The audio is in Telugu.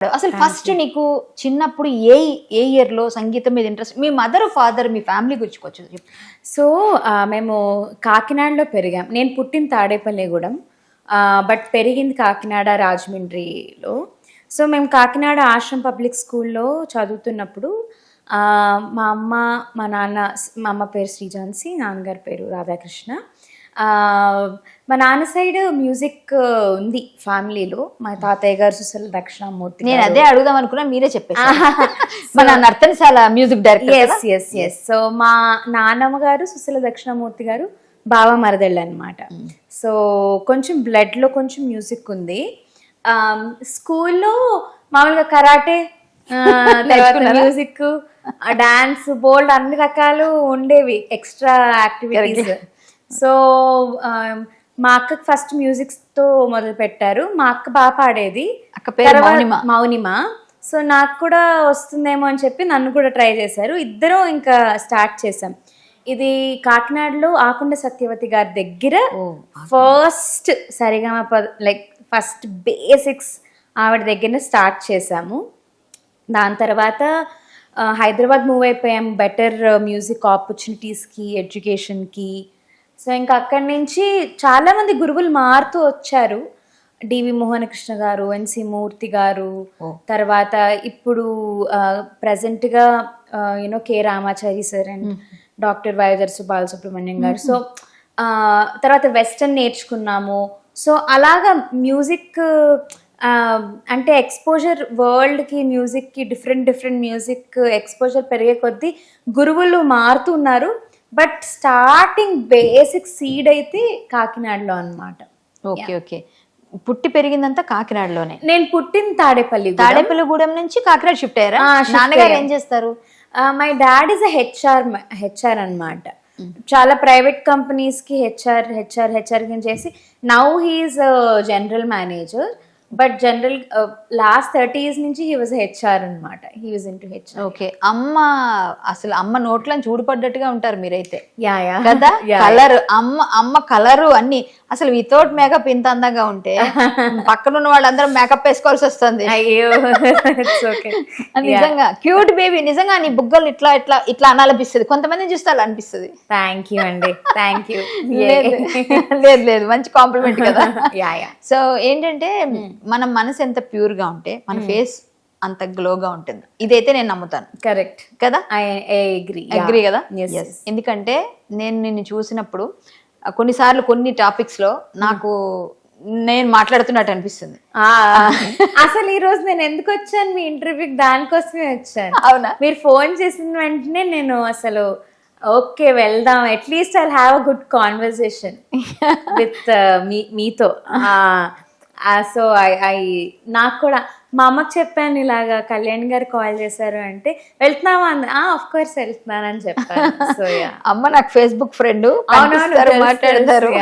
అసలు ఫస్ట్ నీకు చిన్నప్పుడు ఏ ఇయర్ లో సంగీతం మీద ఇంట్రెస్ట్? మీ మదర్ ఫాదర్ మీ ఫ్యామిలీ గురించి కొంచెం చెప్పు. సో మేము కాకినాడలో పెరిగాం. నేను పుట్టిన తాడేపల్లిగూడెం, బట్ పెరిగింది కాకినాడ రాజమండ్రిలో. సో మేము కాకినాడ ఆశ్రమ్ పబ్లిక్ స్కూల్లో చదువుతున్నప్పుడు మా అమ్మ మా నాన్న, మా అమ్మ పేరు శ్రీజాన్సి, నాన్నగారి పేరు రాధాకృష్ణ. మా నాన్న సైడ్ మ్యూజిక్ ఉంది ఫ్యామిలీలో. మా తాతయ్య గారు సుశల దక్షిణామూర్తి. నేను అదే అడుగుదాం అనుకున్నా, మీరే చెప్పేసి. మా Narthanasala music director. Yes. So మా నాన్నమ్మ గారు సుశల దక్షిణామూర్తి గారు బావ మరదళ్ళు అనమాట. సో కొంచెం బ్లడ్లో కొంచెం మ్యూజిక్ ఉంది. స్కూల్లో మామూలుగా కరాటే, తర్వాత మ్యూజిక్, డాన్స్, బోల్డ్ అన్ని రకాలు ఉండేవి ఎక్స్ట్రా యాక్టివిటీస్. సో మా అక్కకి ఫస్ట్ మ్యూజిక్తో మొదలు పెట్టారు. మా అక్క బాగా పాడేది, మౌనిమ. సో నాకు కూడా వస్తుందేమో అని చెప్పి నన్ను కూడా ట్రై చేశారు. ఇద్దరం ఇంకా స్టార్ట్ చేసాం. ఇది కాకినాడలో ఆకుండ సత్యవతి గారి దగ్గర ఫస్ట్ సరిగమప, లైక్ ఫస్ట్ బేసిక్స్ ఆవిడ దగ్గర స్టార్ట్ చేసాము. దాని తర్వాత హైదరాబాద్ మూవ్ అయిపోయాం బెటర్ మ్యూజిక్ ఆపర్చునిటీస్కి, ఎడ్యుకేషన్కి. సో ఇంకా అక్కడి నుంచి చాలామంది గురువులు మారుతూ వచ్చారు. డివి మోహనకృష్ణ గారు, ఎన్సి మూర్తి గారు, తర్వాత ఇప్పుడు ప్రజెంట్గా K Ramachari sir and doctor వైదర్సు బాలసుబ్రహ్మణ్యం గారు. సో తర్వాత వెస్టర్న్ నేర్చుకున్నాము. సో అలాగా మ్యూజిక్ అంటే ఎక్స్పోజర్, వరల్డ్కి మ్యూజిక్కి డిఫరెంట్ మ్యూజిక్ ఎక్స్పోజర్ పెరిగే కొద్దీ గురువులు మారుతున్నారు. బట్ స్టార్టింగ్ బేసిక్ సీడ్ అయితే కాకినాడలో అనమాట. ఓకే. పుట్టి పెరిగిందంతా కాకినాడలోనే. నేను పుట్టిన తాడేపల్లిగూడెం నుంచి కాకినాడ షిఫ్ట్ అయ్యారా? నాన్నగారు ఏం చేస్తారు? మై డాడ్ ఈజ్ హెచ్ఆర్ అనమాట. చాలా ప్రైవేట్ కంపెనీస్ కి హెచ్ఆర్ చేసి now he's general manager. But general last 30 years నుంచి హీ వాజ్ హెచ్ఆర్ అనమాట. He was into HR. Okay. అసలు అమ్మ నోట్లను చూడపడ్డట్టుగా ఉంటారు మీరైతే యా కదా. కలర్, అమ్మ కలరు అన్ని. అసలు వితౌట్ మేకప్ ఇంత అందంగా ఉంటే పక్కన ఉన్న వాళ్ళందరూ మేకప్ వేసుకోవాల్సి వస్తుంది. అయ్యో నిజంగా క్యూట్ బేబీ. నిజంగా నీ బుగ్గలు ఇట్లా ఇట్లా ఇట్లా అనాలనిపిస్తుంది, కొంతమంది చూస్తే అలా అనిపిస్తుంది. థ్యాంక్ యూ అండి, థ్యాంక్ యూ. లేదు మంచి కాంప్లిమెంట్ కదా. సో ఏంటంటే మన మనసు ఎంత ప్యూర్ గా ఉంటే మన ఫేస్ అంత గ్లోగా ఉంటుంది. ఇదైతే నేను నమ్ముతాను. కరెక్ట్ కదా. అగ్రీ కదా. ఎందుకంటే నేను నిన్ను చూసినప్పుడు కొన్నిసార్లు కొన్ని టాపిక్స్ లో నాకు నేను మాట్లాడుతున్నట్టు అనిపిస్తుంది. అసలు ఈ రోజు నేను ఎందుకు వచ్చాను మీ ఇంటర్వ్యూకి? దానికోసమే వచ్చాను. అవునా? మీరు ఫోన్ చేసిన వెంటనే నేను అసలు ఓకే వెళ్దాం, at least I have a good conversation with మీతో. సో నాకు కూడా మా అమ్మకి చెప్పాను, ఇలాగా కళ్యాణ్ గారు కాల్ చేశారు అంటే వెళ్తున్నావా అంది. ఆఫ్ కోర్స్ వెళ్తున్నానని చెప్పాను. సో అమ్మ నాకు ఫేస్బుక్ ఫ్రెండ్, మాట్లాడతారు.